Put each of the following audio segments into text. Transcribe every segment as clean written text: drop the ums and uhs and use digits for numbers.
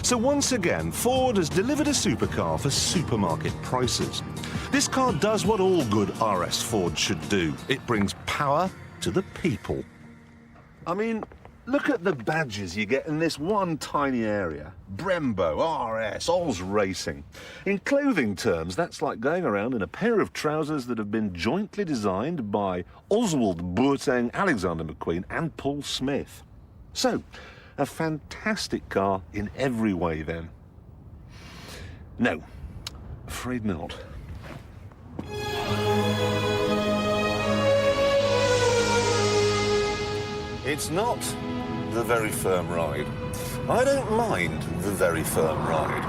So once again, Ford has delivered a supercar for supermarket prices. This car does what all good RS Ford should do. It brings power to the people. I mean, look at the badges you get in this one tiny area. Brembo, RS, Oz Racing. In clothing terms, that's like going around in a pair of trousers that have been jointly designed by Oswald Boateng, Alexander McQueen and Paul Smith. So, a fantastic car in every way, then. No, afraid not. It's not the very firm ride. I don't mind the very firm ride.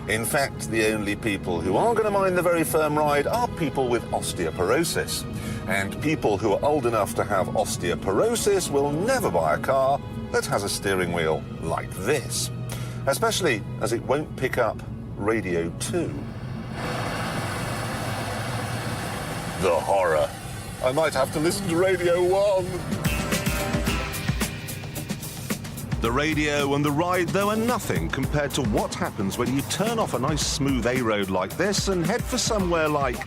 In fact, the only people who are going to mind the very firm ride are people with osteoporosis. And people who are old enough to have osteoporosis will never buy a car that has a steering wheel like this. Especially as it won't pick up Radio 2. The horror. I might have to listen to Radio 1. The radio and the ride, though, are nothing compared to what happens when you turn off a nice smooth A road like this and head for somewhere like...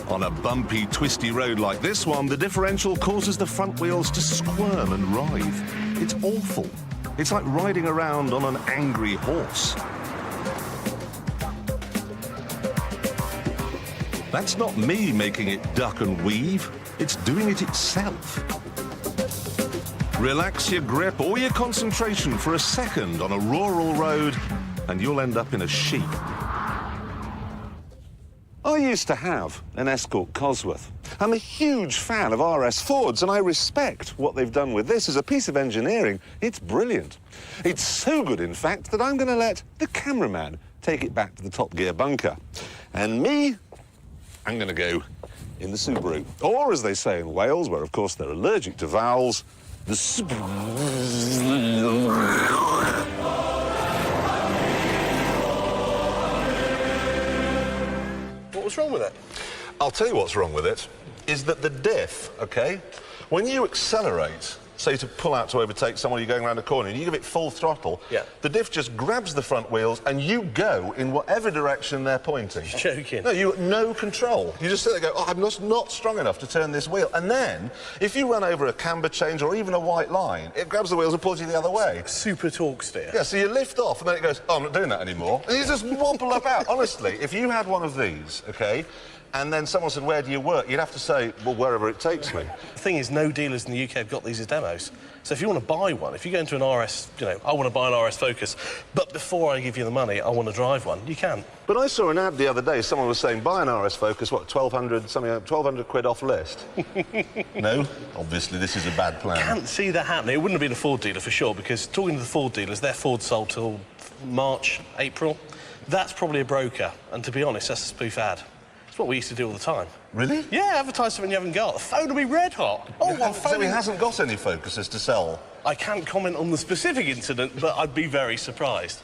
On a bumpy, twisty road like this one, the differential causes the front wheels to squirm and writhe. It's awful. It's like riding around on an angry horse. That's not me making it duck and weave. It's doing it itself. Relax your grip or your concentration for a second on a rural road and you'll end up in a sheep. I used to have an Escort Cosworth. I'm a huge fan of RS Fords and I respect what they've done with this as a piece of engineering. It's brilliant. It's so good, in fact, that I'm going to let the cameraman take it back to the Top Gear bunker. And me, I'm going to go in the Subaru. Or, as they say in Wales, where, of course, they're allergic to vowels, the What was wrong with it? I'll tell you what's wrong with it, is that the diff, OK? When you accelerate, say to pull out to overtake someone, you're going around a corner, and you give it full throttle, yeah, the diff just grabs the front wheels and you go in whatever direction they're pointing. You're joking. No, you have no control. You just sit there and go, oh, I'm just not strong enough to turn this wheel. And then, if you run over a camber change or even a white line, it grabs the wheels and pulls you the other way. Super torque steer. Yeah, so you lift off and then it goes, oh, I'm not doing that anymore. And you just wobble about. Honestly, if you had one of these, OK, and then someone said, where do you work? You'd have to say, well, wherever it takes me. The thing is, no dealers in the UK have got these as demos. So if you want to buy one, if you go into an RS, you know, I want to buy an RS Focus, but before I give you the money, I want to drive one, you can. But I saw an ad the other day, someone was saying, buy an RS Focus, what, 1,200, something like 1,200 quid off list? No? Obviously, this is a bad plan. Can't see that happening. It wouldn't have been a Ford dealer for sure, because talking to the Ford dealers, their Ford sold till March, April. That's probably a broker, and to be honest, that's a spoof ad. It's what we used to do all the time. Really? Yeah, advertise something you haven't got. The phone will be red hot. Oh, well, so he hasn't got any Focuses to sell? I can't comment on the specific incident, but I'd be very surprised.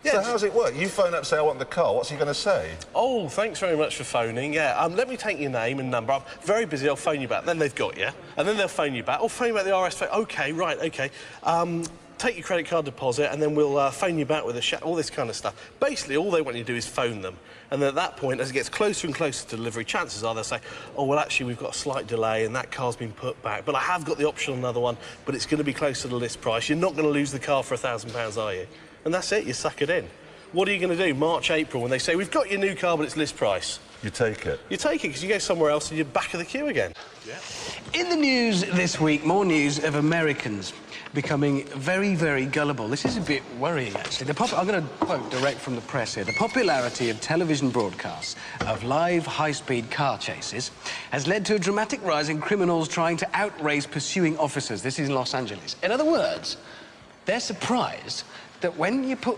Yeah, so how does it work? You phone up, say, I want the car. What's he going to say? Oh, thanks very much for phoning. Yeah, let me take your name and number. I'm very busy. I'll phone you back. Then they've got you. And then they'll phone you back. I'll phone you back the RS. OK, right, OK. Take your credit card deposit and then we'll phone you back with all this kind of stuff. Basically, all they want you to do is phone them. And then at that point, as it gets closer and closer to delivery, chances are they'll say, oh, well, actually, we've got a slight delay and that car's been put back, but I have got the option on another one, but it's going to be closer to the list price. You're not going to lose the car for £1,000, are you? And that's it. You suck it in. What are you going to do March, April, when they say, we've got your new car, but it's list price? You take it. You take it, because you go somewhere else and you're back of the queue again. Yeah. In the news this week, more news of Americans becoming very, very gullible. This is a bit worrying, actually. I'm going to quote direct from the press here. The popularity of television broadcasts of live high-speed car chases has led to a dramatic rise in criminals trying to outrace pursuing officers. This is in Los Angeles. In other words, they're surprised that when you put